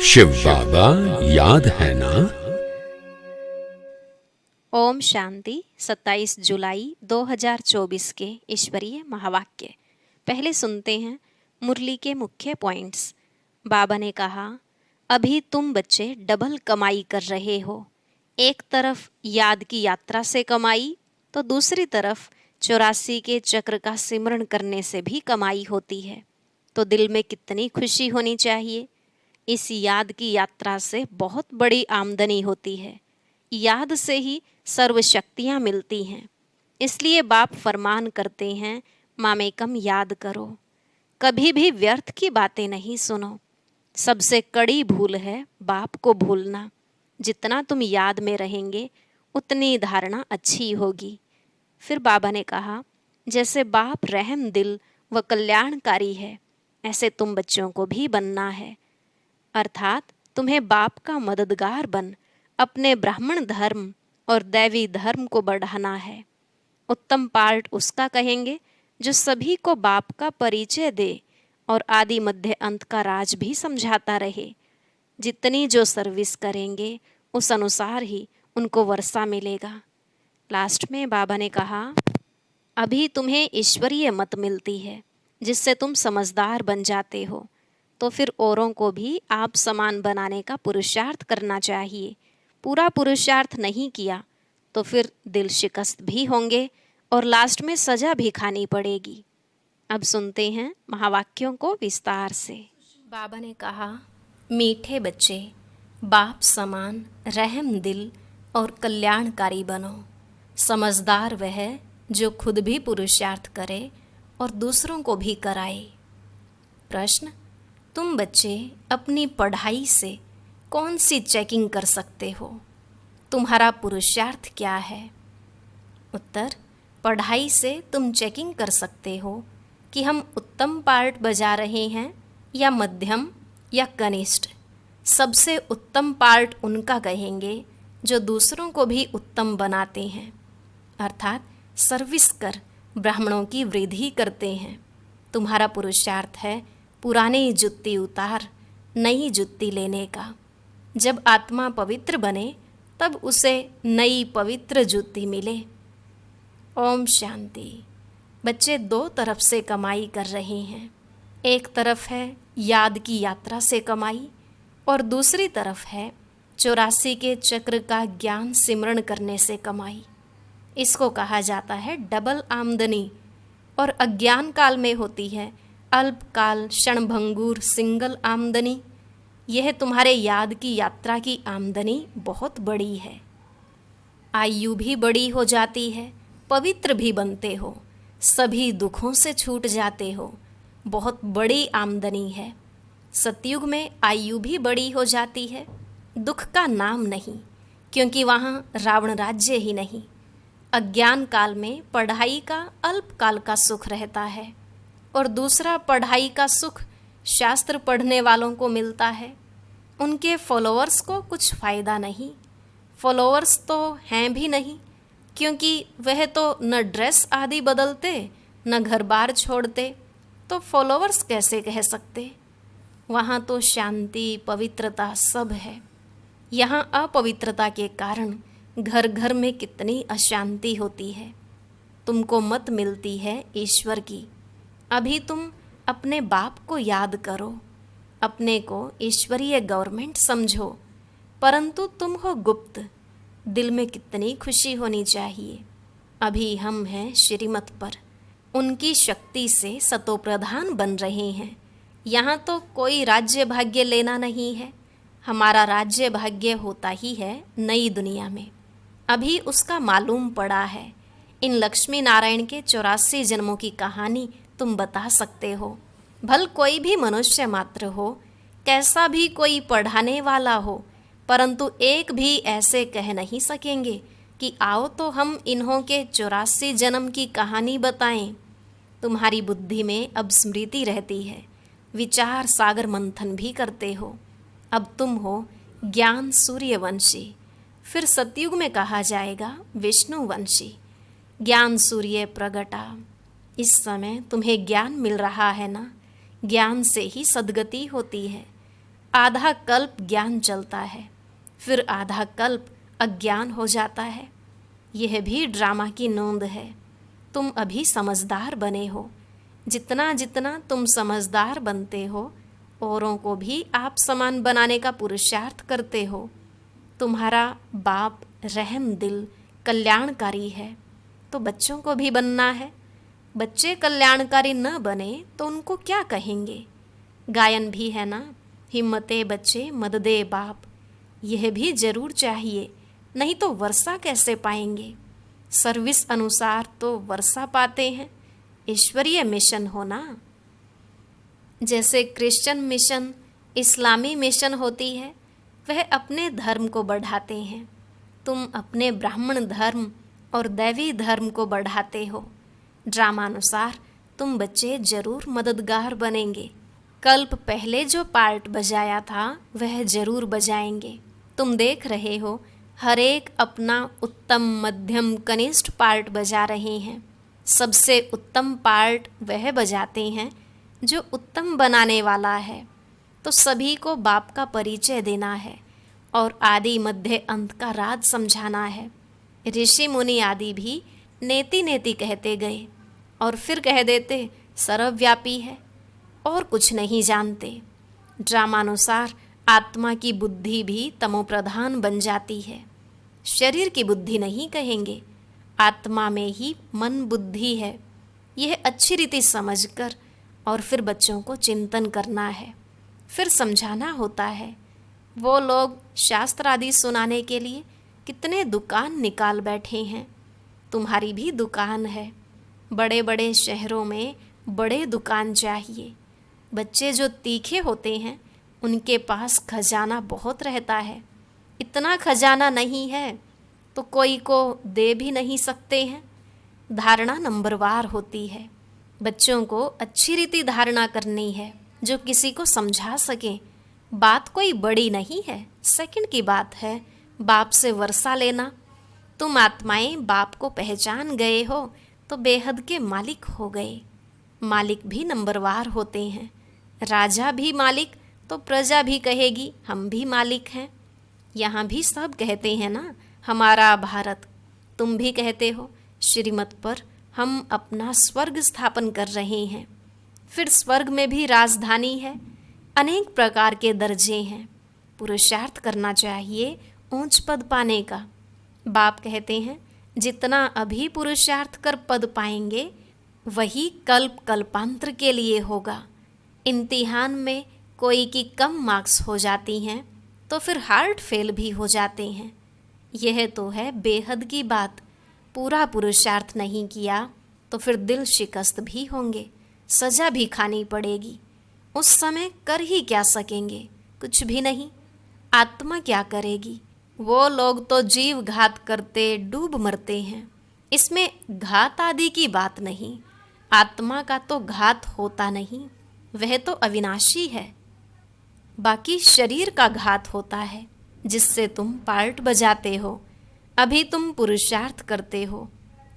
शिव बाबा याद है ना। ओम शांति। 27 जुलाई 2024 के ईश्वरीय महावाक्य। पहले सुनते हैं मुरली के मुख्य पॉइंट्स। बाबा ने कहा, अभी तुम बच्चे डबल कमाई कर रहे हो। एक तरफ याद की यात्रा से कमाई, तो दूसरी तरफ 84 के चक्र का सिमरण करने से भी कमाई होती है। तो दिल में कितनी खुशी होनी चाहिए। इस याद की यात्रा से बहुत बड़ी आमदनी होती है। याद से ही सर्व शक्तियाँ मिलती हैं। इसलिए बाप फरमान करते हैं, मामेकम याद करो। कभी भी व्यर्थ की बातें नहीं सुनो। सबसे कड़ी भूल है बाप को भूलना। जितना तुम याद में रहेंगे उतनी धारणा अच्छी होगी। फिर बाबा ने कहा, जैसे बाप रहम दिल व कल्याणकारी है, ऐसे तुम बच्चों को भी बनना है। अर्थात तुम्हें बाप का मददगार बन अपने ब्राह्मण धर्म और दैवी धर्म को बढ़ाना है। उत्तम पार्ट उसका कहेंगे जो सभी को बाप का परिचय दे और आदि मध्य अंत का राज भी समझाता रहे। जितनी जो सर्विस करेंगे उस अनुसार ही उनको वर्षा मिलेगा। लास्ट में बाबा ने कहा, अभी तुम्हें ईश्वरीय मत मिलती है जिससे तुम समझदार बन जाते हो। तो फिर औरों को भी आप समान बनाने का पुरुषार्थ करना चाहिए। पूरा पुरुषार्थ नहीं किया तो फिर दिल शिकस्त भी होंगे और लास्ट में सजा भी खानी पड़ेगी। अब सुनते हैं महावाक्यों को विस्तार से। बाबा ने कहा, मीठे बच्चे, बाप समान रहम दिल और कल्याणकारी बनो। समझदार वह है जो खुद भी पुरुषार्थ करे और दूसरों को भी कराए। प्रश्न, तुम बच्चे अपनी पढ़ाई से कौन सी चेकिंग कर सकते हो? तुम्हारा पुरुषार्थ क्या है? उत्तर, पढ़ाई से तुम चेकिंग कर सकते हो कि हम उत्तम पार्ट बजा रहे हैं या मध्यम या कनिष्ठ। सबसे उत्तम पार्ट उनका कहेंगे जो दूसरों को भी उत्तम बनाते हैं, अर्थात सर्विस कर ब्राह्मणों की वृद्धि करते हैं। तुम्हारा पुरुषार्थ है पुरानी जुत्ती उतार नई जुत्ती लेने का। जब आत्मा पवित्र बने तब उसे नई पवित्र जुत्ती मिले। ओम शांति। बच्चे दो तरफ से कमाई कर रहे हैं। एक तरफ है याद की यात्रा से कमाई और दूसरी तरफ है 84 के चक्र का ज्ञान सिमरण करने से कमाई। इसको कहा जाता है डबल आमदनी। और अज्ञान काल में होती है अल्पकाल क्षणभंगुर सिंगल आमदनी। यह तुम्हारे याद की यात्रा की आमदनी बहुत बड़ी है। आयु भी बड़ी हो जाती है, पवित्र भी बनते हो, सभी दुखों से छूट जाते हो। बहुत बड़ी आमदनी है। सतयुग में आयु भी बड़ी हो जाती है, दुख का नाम नहीं, क्योंकि वहाँ रावण राज्य ही नहीं। अज्ञान काल में पढ़ाई का अल्पकाल का सुख रहता है और दूसरा पढ़ाई का सुख शास्त्र पढ़ने वालों को मिलता है। उनके फॉलोअर्स को कुछ फ़ायदा नहीं। फॉलोअर्स तो हैं भी नहीं, क्योंकि वह तो न ड्रेस आदि बदलते न घर बार छोड़ते, तो फॉलोअर्स कैसे कह सकते। वहाँ तो शांति पवित्रता सब है। यहाँ अपवित्रता के कारण घर घर में कितनी अशांति होती है। तुमको मत मिलती है ईश्वर की। अभी तुम अपने बाप को याद करो, अपने को ईश्वरीय गवर्नमेंट समझो, परंतु तुम हो गुप्त। दिल में कितनी खुशी होनी चाहिए। अभी हम हैं श्रीमत पर, उनकी शक्ति से सतोप्रधान बन रहे हैं। यहाँ तो कोई राज्य भाग्य लेना नहीं है। हमारा राज्य भाग्य होता ही है नई दुनिया में। अभी उसका मालूम पड़ा है। इन लक्ष्मी नारायण के 84 जन्मों की कहानी तुम बता सकते हो। भल कोई भी मनुष्य मात्र हो, कैसा भी कोई पढ़ाने वाला हो, परंतु एक भी ऐसे कह नहीं सकेंगे कि आओ तो हम इन्हों के 84 जन्म की कहानी बताएं। तुम्हारी बुद्धि में अब स्मृति रहती है, विचार सागर मंथन भी करते हो। अब तुम हो ज्ञान सूर्यवंशी। फिर सतयुग में कहा जाएगा विष्णुवंशी। ज्ञान सूर्य प्रगटा। इस समय तुम्हें ज्ञान मिल रहा है ना। ज्ञान से ही सद्गति होती है। आधा कल्प ज्ञान चलता है, फिर आधा कल्प अज्ञान हो जाता है। यह भी ड्रामा की नोंद है। तुम अभी समझदार बने हो। जितना जितना तुम समझदार बनते हो, औरों को भी आप समान बनाने का पुरुषार्थ करते हो। तुम्हारा बाप रहम दिल कल्याणकारी है, तो बच्चों को भी बनना है। बच्चे कल्याणकारी न बने तो उनको क्या कहेंगे? गायन भी है ना, हिम्मते बच्चे मद दे बाप। यह भी जरूर चाहिए, नहीं तो वर्षा कैसे पाएंगे? सर्विस अनुसार तो वर्षा पाते हैं। ईश्वरीय मिशन हो ना। जैसे क्रिश्चियन मिशन, इस्लामी मिशन होती है, वह अपने धर्म को बढ़ाते हैं। तुम अपने ब्राह्मण धर्म और दैवी धर्म को बढ़ाते हो। ड्रामानुसार तुम बच्चे जरूर मददगार बनेंगे। कल्प पहले जो पार्ट बजाया था वह जरूर बजाएंगे। तुम देख रहे हो, हर एक अपना उत्तम मध्यम कनिष्ठ पार्ट बजा रहे हैं। सबसे उत्तम पार्ट वह बजाते हैं जो उत्तम बनाने वाला है। तो सभी को बाप का परिचय देना है और आदि मध्य अंत का राज समझाना है। ऋषि मुनि आदि भी नेति नेति कहते गए और फिर कह देते सर्वव्यापी है और कुछ नहीं जानते। ड्रामानुसार आत्मा की बुद्धि भी तमोप्रधान बन जाती है। शरीर की बुद्धि नहीं कहेंगे, आत्मा में ही मन बुद्धि है। यह अच्छी रीति समझकर और फिर बच्चों को चिंतन करना है, फिर समझाना होता है। वो लोग शास्त्र आदि सुनाने के लिए कितने दुकान निकाल बैठे हैं। तुम्हारी भी दुकान है। बड़े बड़े शहरों में बड़े दुकान चाहिए। बच्चे जो तीखे होते हैं उनके पास खजाना बहुत रहता है। इतना खजाना नहीं है तो कोई को दे भी नहीं सकते हैं। धारणा नंबरवार होती है। बच्चों को अच्छी रीति धारणा करनी है जो किसी को समझा सके। बात कोई बड़ी नहीं है, सेकंड की बात है बाप से वर्षा लेना। तुम आत्माएं बाप को पहचान गए हो तो बेहद के मालिक हो गए। मालिक भी नंबरवार होते हैं। राजा भी मालिक तो प्रजा भी कहेगी हम भी मालिक हैं। यहाँ भी सब कहते हैं ना हमारा भारत। तुम भी कहते हो श्रीमत पर हम अपना स्वर्ग स्थापन कर रहे हैं। फिर स्वर्ग में भी राजधानी है, अनेक प्रकार के दर्जे हैं। पुरुषार्थ करना चाहिए ऊंच पद पाने का। बाप कहते हैं जितना अभी पुरुषार्थ कर पद पाएंगे वही कल्प कल्पांतर के लिए होगा। इम्तिहान में कोई की कम मार्क्स हो जाती हैं तो फिर हार्ट फेल भी हो जाते हैं। यह तो है बेहद की बात। पूरा पुरुषार्थ नहीं किया तो फिर दिल शिकस्त भी होंगे, सजा भी खानी पड़ेगी। उस समय कर ही क्या सकेंगे? कुछ भी नहीं। आत्मा क्या करेगी? वो लोग तो जीव घात करते डूब मरते हैं। इसमें घात आदि की बात नहीं। आत्मा का तो घात होता नहीं, वह तो अविनाशी है। बाकी शरीर का घात होता है जिससे तुम पार्ट बजाते हो। अभी तुम पुरुषार्थ करते हो।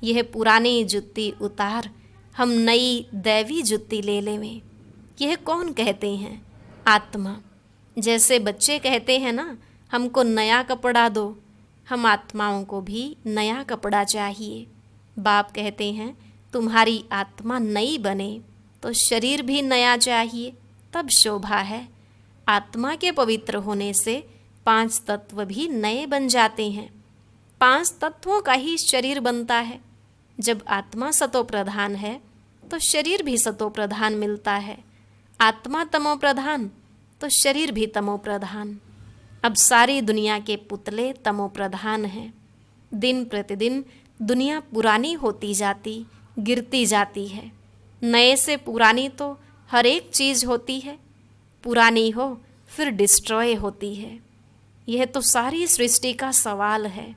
यह पुरानी जुत्ती उतार, हम नई दैवी जुत्ती ले लेवें। यह कौन कहते हैं? आत्मा। जैसे बच्चे कहते हैं ना हमको नया कपड़ा दो, हम आत्माओं को भी नया कपड़ा चाहिए। बाप कहते हैं तुम्हारी आत्मा नई बने तो शरीर भी नया चाहिए, तब शोभा है। आत्मा के पवित्र होने से 5 तत्व भी नए बन जाते हैं। 5 तत्वों का ही शरीर बनता है। जब आत्मा सतो प्रधान है तो शरीर भी सतो प्रधान मिलता है। आत्मा तमो प्रधान तो शरीर भी तमो प्रधान। अब सारी दुनिया के पुतले तमो प्रधान हैं। दिन प्रतिदिन दुनिया पुरानी होती जाती, गिरती जाती है। नए से पुरानी तो हर एक चीज़ होती है। पुरानी हो फिर डिस्ट्रॉय होती है। यह तो सारी सृष्टि का सवाल है।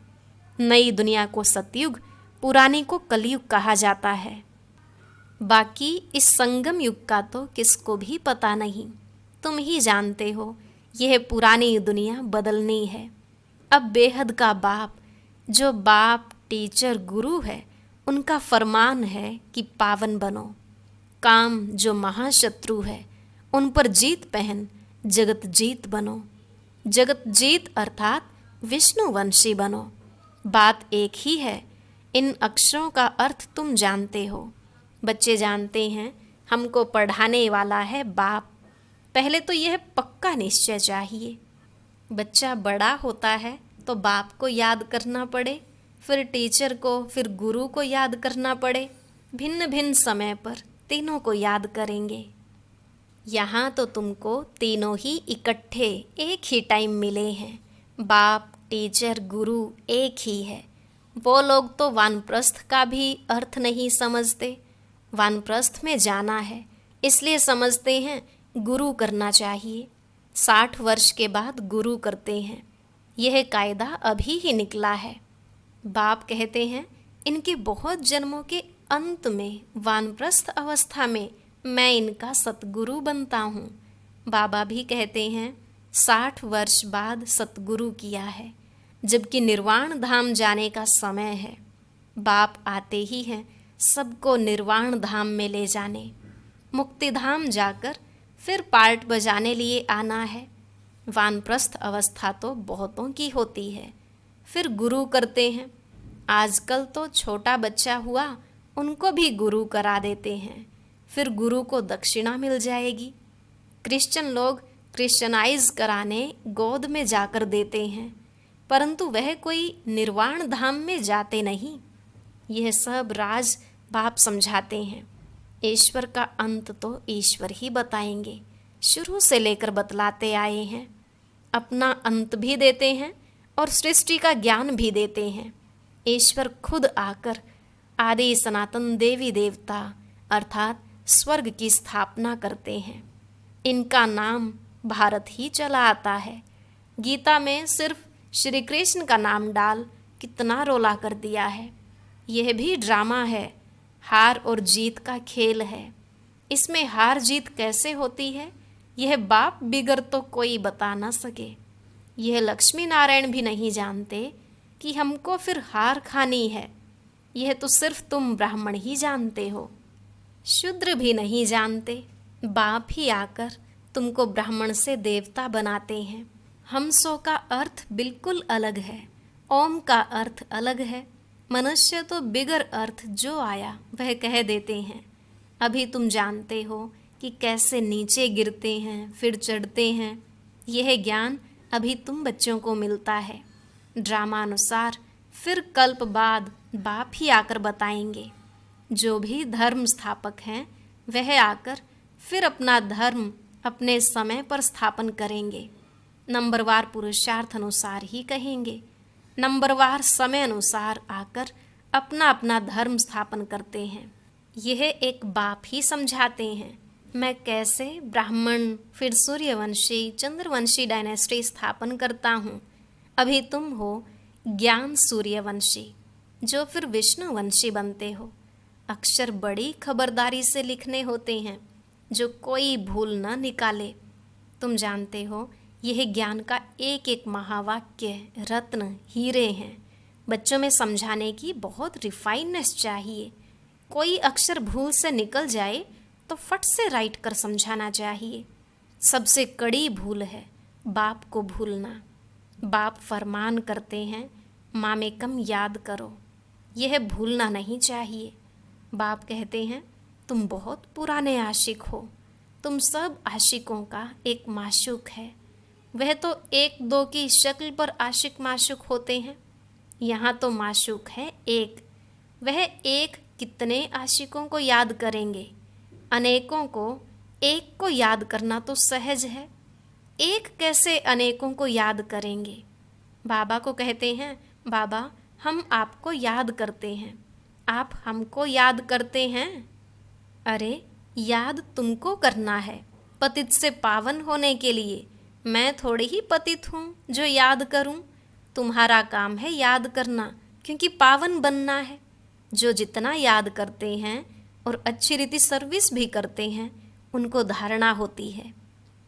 नई दुनिया को सतयुग, पुरानी को कलयुग कहा जाता है। बाकी इस संगम युग का तो किसको भी पता नहीं। तुम ही जानते हो यह पुरानी दुनिया बदलनी है। अब बेहद का बाप, जो बाप टीचर गुरु है, उनका फरमान है कि पावन बनो। काम जो महाशत्रु है उन पर जीत पहन, जगतजीत बनो। जगतजीत अर्थात विष्णुवंशी बनो। बात एक ही है, इन अक्षरों का अर्थ तुम जानते हो। बच्चे जानते हैं हमको पढ़ाने वाला है बाप। पहले तो यह पक्का निश्चय चाहिए। बच्चा बड़ा होता है तो बाप को याद करना पड़े, फिर टीचर को, फिर गुरु को याद करना पड़े। भिन्न भिन्न समय पर तीनों को याद करेंगे। यहाँ तो तुमको तीनों ही इकट्ठे एक ही टाइम मिले हैं। बाप, टीचर, गुरु एक ही है। वो लोग तो वानप्रस्थ का भी अर्थ नहीं समझते। वानप्रस्थ में जाना है इसलिए समझते हैं गुरु करना चाहिए। 60 वर्ष के बाद गुरु करते हैं। यह कायदा अभी ही निकला है। बाप कहते हैं इनके बहुत जन्मों के अंत में वानप्रस्थ अवस्था में मैं इनका सतगुरु बनता हूँ। बाबा भी कहते हैं 60 वर्ष बाद सतगुरु किया है, जबकि निर्वाण धाम जाने का समय है। बाप आते ही हैं सबको निर्वाण धाम में ले जाने। मुक्ति धाम जाकर फिर पार्ट बजाने लिए आना है। वानप्रस्थ अवस्था तो बहुतों की होती है, फिर गुरु करते हैं। आजकल तो छोटा बच्चा हुआ उनको भी गुरु करा देते हैं, फिर गुरु को दक्षिणा मिल जाएगी। क्रिश्चियन लोग क्रिश्चियनाइज कराने गोद में जाकर देते हैं, परंतु वह कोई निर्वाण धाम में जाते नहीं। यह सब राज बाप समझाते हैं। ईश्वर का अंत तो ईश्वर ही बताएंगे, शुरू से लेकर बतलाते आए हैं। अपना अंत भी देते हैं और सृष्टि का ज्ञान भी देते हैं। ईश्वर खुद आकर आदि सनातन देवी देवता अर्थात स्वर्ग की स्थापना करते हैं। इनका नाम भारत ही चला आता है। गीता में सिर्फ श्री कृष्ण का नाम डाल कितना रोला कर दिया है। यह भी ड्रामा है, हार और जीत का खेल है। इसमें हार जीत कैसे होती है यह बाप बिगर तो कोई बता ना सके। यह लक्ष्मी नारायण भी नहीं जानते कि हमको फिर हार खानी है। यह तो सिर्फ तुम ब्राह्मण ही जानते हो, शूद्र भी नहीं जानते। बाप ही आकर तुमको ब्राह्मण से देवता बनाते हैं। हमसों का अर्थ बिल्कुल अलग है, ओम का अर्थ अलग है। मनुष्य तो बिगर अर्थ जो आया वह कह देते हैं। अभी तुम जानते हो कि कैसे नीचे गिरते हैं फिर चढ़ते हैं। यह ज्ञान अभी तुम बच्चों को मिलता है। ड्रामानुसार फिर कल्प बाद बाप ही आकर बताएंगे। जो भी धर्म स्थापक हैं वह आकर फिर अपना धर्म अपने समय पर स्थापन करेंगे। नंबरवार पुरुषार्थ अनुसार ही कहेंगे। नंबरवार समय अनुसार आकर अपना अपना धर्म स्थापन करते हैं। यह एक बाप ही समझाते हैं। मैं कैसे ब्राह्मण फिर सूर्यवंशी चंद्रवंशी डायनेस्टी स्थापन करता हूँ। अभी तुम हो ज्ञान सूर्यवंशी, जो फिर विष्णुवंशी बनते हो। अक्षर बड़ी खबरदारी से लिखने होते हैं, जो कोई भूल न निकाले। तुम जानते हो यह ज्ञान का एक एक महावाक्य रत्न हीरे हैं। बच्चों में समझाने की बहुत रिफाइननेस चाहिए। कोई अक्षर भूल से निकल जाए तो फट से राइट कर समझाना चाहिए। सबसे कड़ी भूल है बाप को भूलना। बाप फरमान करते हैं मामेकम याद करो, यह भूलना नहीं चाहिए। बाप कहते हैं तुम बहुत पुराने आशिक हो, तुम सब आशिकों का एक माशूक है। वह तो एक दो की शक्ल पर आशिक माशूक होते हैं, यहाँ तो माशूक है एक। वह एक कितने आशिकों को याद करेंगे। अनेकों को एक को याद करना तो सहज है, एक कैसे अनेकों को याद करेंगे। बाबा को कहते हैं बाबा हम आपको याद करते हैं, आप हमको याद करते हैं। अरे याद तुमको करना है पतित से पावन होने के लिए। मैं थोड़ी ही पतित हूँ जो याद करूँ। तुम्हारा काम है याद करना, क्योंकि पावन बनना है। जो जितना याद करते हैं और अच्छी रीति सर्विस भी करते हैं उनको धारणा होती है।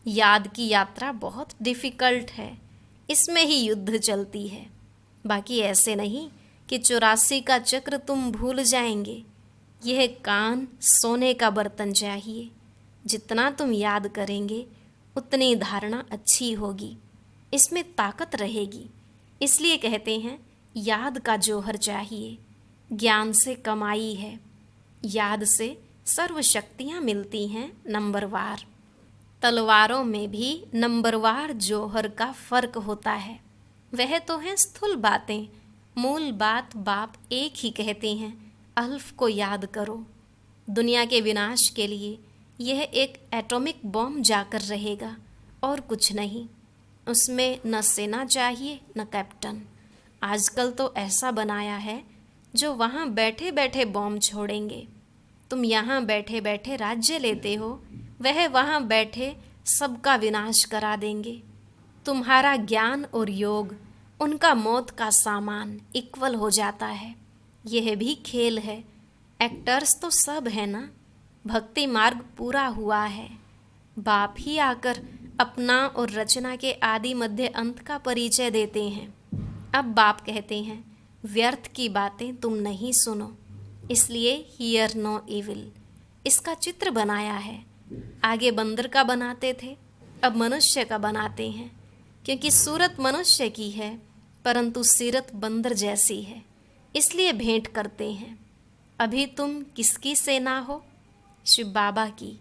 याद की यात्रा बहुत डिफ़िकल्ट है, इसमें ही युद्ध चलती है। बाकी ऐसे नहीं कि 84 का चक्र तुम भूल जाएंगे। यह कान सोने का बर्तन चाहिए। जितना तुम याद करेंगे उतनी धारणा अच्छी होगी, इसमें ताकत रहेगी। इसलिए कहते हैं याद का जौहर चाहिए, ज्ञान से कमाई है। याद से सर्व शक्तियाँ मिलती हैं नंबरवार। तलवारों में भी नंबरवार जौहर का फर्क होता है। वह तो हैं स्थूल बातें, मूल बात बाप एक ही कहते हैं, अल्फ को याद करो। दुनिया के विनाश के लिए यह एक एटॉमिक बॉम्ब जाकर रहेगा और कुछ नहीं। उसमें न सेना चाहिए न कैप्टन। आजकल तो ऐसा बनाया है जो वहाँ बैठे बैठे बॉम्ब छोड़ेंगे। तुम यहाँ बैठे बैठे राज्य लेते हो, वह वहाँ बैठे सबका विनाश करा देंगे। तुम्हारा ज्ञान और योग उनका मौत का सामान इक्वल हो जाता है। यह भी खेल है। एक्टर्स तो सब है ना। भक्ति मार्ग पूरा हुआ है। बाप ही आकर अपना और रचना के आदि मध्य अंत का परिचय देते हैं। अब बाप कहते हैं व्यर्थ की बातें तुम नहीं सुनो, इसलिए हियर नो इविल। इसका चित्र बनाया है। आगे बंदर का बनाते थे, अब मनुष्य का बनाते हैं, क्योंकि सूरत मनुष्य की है परंतु सीरत बंदर जैसी है, इसलिए भेंट करते हैं। अभी तुम किसकी सेना हो? शिव बाबा की।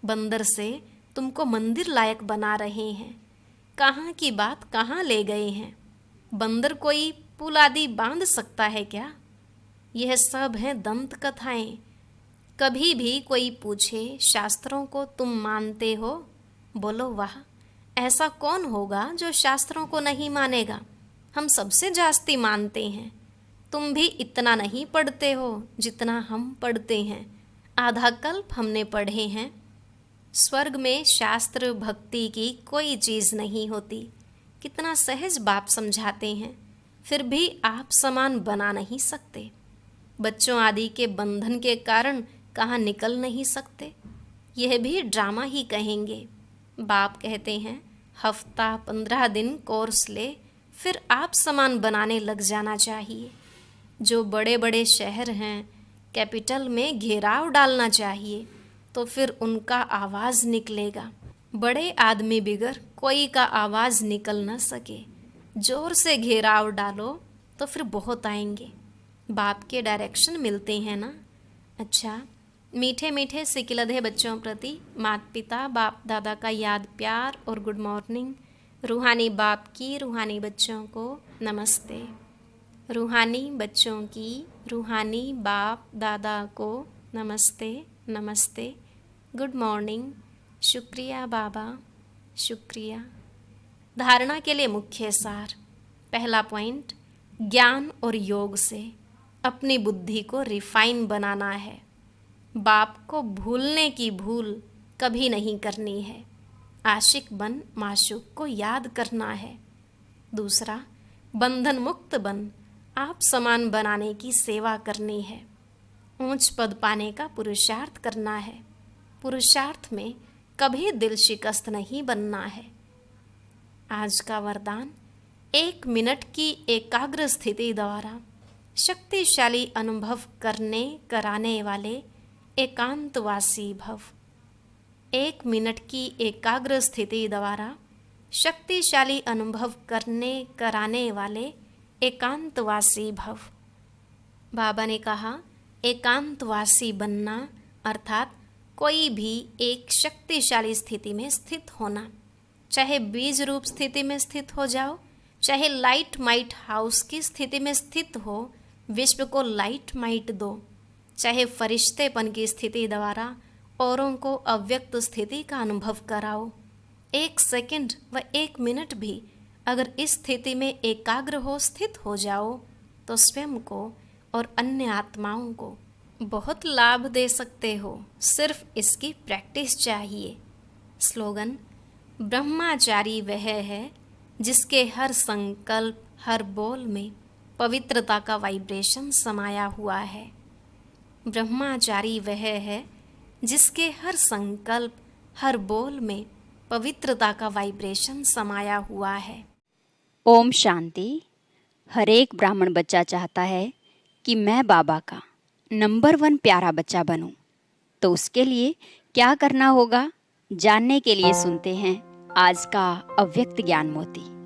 बंदर से तुमको मंदिर लायक बना रहे हैं। कहाँ की बात कहाँ ले गए हैं? बंदर कोई पुल आदि बांध सकता है क्या? यह सब हैं दंत कथाएं। कभी भी कोई पूछे शास्त्रों को तुम मानते हो? बोलो वाह, ऐसा कौन होगा जो शास्त्रों को नहीं मानेगा? हम सबसे जास्ती मानते हैं। तुम भी इतना नहीं पढ़ते हो जितना हम पढ़ते हैं। आधा कल्प हमने पढ़े हैं। स्वर्ग में शास्त्र भक्ति की कोई चीज़ नहीं होती। कितना सहज बाप समझाते हैं, फिर भी आप समान बना नहीं सकते। बच्चों आदि के बंधन के कारण कहाँ निकल नहीं सकते। यह भी ड्रामा ही कहेंगे। बाप कहते हैं हफ्ता 15 दिन कोर्स ले, फिर आप समान बनाने लग जाना चाहिए। जो बड़े बड़े शहर हैं, कैपिटल में घेराव डालना चाहिए, तो फिर उनका आवाज़ निकलेगा। बड़े आदमी बिगर कोई का आवाज़ निकल न सके। जोर से घेराव डालो तो फिर बहुत आएंगे। बाप के डायरेक्शन मिलते हैं ना। अच्छा, मीठे मीठे सिकिलधे बच्चों प्रति माता पिता बाप दादा का याद प्यार और गुड मॉर्निंग। रूहानी बाप की रूहानी बच्चों को नमस्ते। रूहानी बच्चों की रूहानी बाप दादा को नमस्ते नमस्ते, गुड मॉर्निंग। शुक्रिया बाबा, शुक्रिया। धारणा के लिए मुख्य सार। पहला पॉइंट, ज्ञान और योग से अपनी बुद्धि को रिफाइन बनाना है। बाप को भूलने की भूल कभी नहीं करनी है। आशिक बन माशूक को याद करना है। दूसरा, बंधन मुक्त बन आप समान बनाने की सेवा करनी है। ऊंच पद पाने का पुरुषार्थ करना है। पुरुषार्थ में कभी दिल शिकस्त नहीं बनना है। आज का वरदान, 1 मिनट की एकाग्र स्थिति द्वारा शक्तिशाली अनुभव करने कराने वाले एकांतवासी भव। 1 मिनट की एकाग्र स्थिति द्वारा शक्तिशाली अनुभव करने कराने वाले एकांतवासी भव। बाबा ने कहा एकांतवासी बनना अर्थात कोई भी एक शक्तिशाली स्थिति में स्थित होना। चाहे बीज रूप स्थिति में स्थित हो जाओ, चाहे लाइट माइट हाउस की स्थिति में स्थित हो, विश्व को लाइट माइट दो। चाहे फरिश्तेपन की स्थिति द्वारा औरों को अव्यक्त स्थिति का अनुभव कराओ। 1 सेकंड व 1 मिनट भी अगर इस स्थिति में एकाग्र हो स्थित हो जाओ तो स्वयं को और अन्य आत्माओं को बहुत लाभ दे सकते हो। सिर्फ इसकी प्रैक्टिस चाहिए। स्लोगन, ब्रह्मचारी वह है जिसके हर संकल्प हर बोल में पवित्रता का वाइब्रेशन समाया हुआ है। ब्रह्मचारी वह है जिसके हर संकल्प हर बोल में पवित्रता का वाइब्रेशन समाया हुआ है। ओम शांति। हर एक ब्राह्मण बच्चा चाहता है कि मैं बाबा का नंबर 1 प्यारा बच्चा बनूं। तो उसके लिए क्या करना होगा जानने के लिए सुनते हैं आज का अव्यक्त ज्ञान मोती।